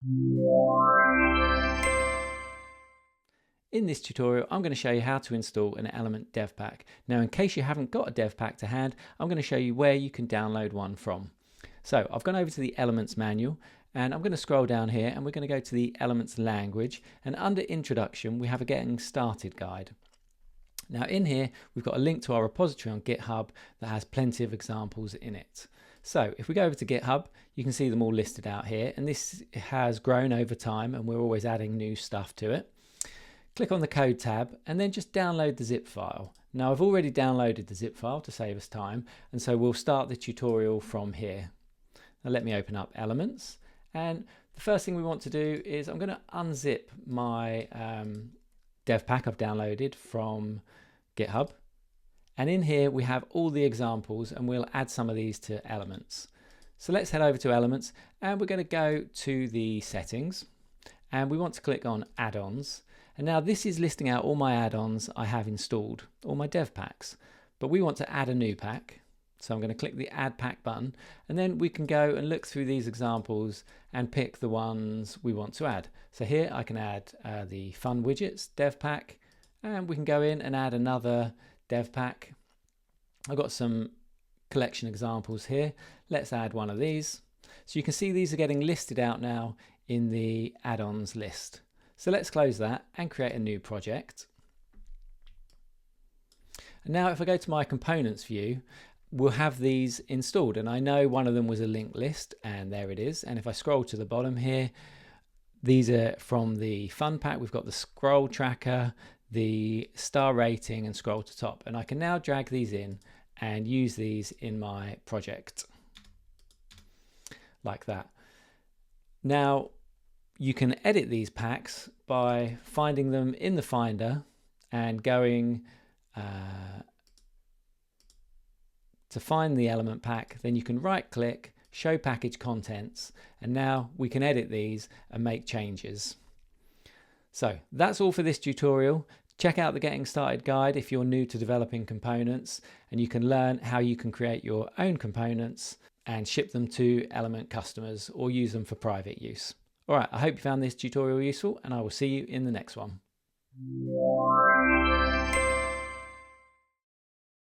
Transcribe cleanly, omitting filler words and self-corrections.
In this tutorial, I'm going to show you how to install an Element dev pack. Now, in case you haven't got a dev pack to hand, I'm going to show you where you can download one from. So I've gone over to the Elements manual and I'm going to scroll down here and we're going to go to the Elements language, and under Introduction, we have a Getting Started guide. Now in here, we've got a link to our repository on GitHub that has plenty of examples in it. So if we go over to GitHub, you can see them all listed out here, and this has grown over time and we're always adding new stuff to it. Click on the code tab and then just download the zip file. Now I've already downloaded the zip file to save us time, and so we'll start the tutorial from here. Now let me open up Elements, and the first thing we want to do is I'm going to unzip my dev pack I've downloaded from GitHub, and in here we have all the examples and we'll add some of these to Elements. So let's head over to Elements and we're going to go to the settings and we want to click on add-ons. And now this is listing out all my add-ons I have installed, all my dev packs, but we want to add a new pack. So I'm going to click the add pack button, and then we can go and look through these examples and pick the ones we want to add. So here I can add the Fun Widgets dev pack, and we can go in and add another dev pack. I've got some collection examples here. Let's add one of these. So you can see these are getting listed out now in the add-ons list. So let's close that and create a new project. And now if I go to my components view, we'll have these installed, and I know one of them was a linked list, and there it is. And if I scroll to the bottom here, these are from the Fun pack. We've got the scroll tracker, the star rating, and scroll to top, and I can now drag these in and use these in my project like that. Now you can edit these packs by finding them in the Finder and going to find the element pack. Then you can right click, show package contents, and now we can edit these and make changes. So that's all for this tutorial. Check out the Getting Started guide if you're new to developing components, and you can learn how you can create your own components and ship them to Element customers or use them for private use. All right, I hope you found this tutorial useful, and I will see you in the next one.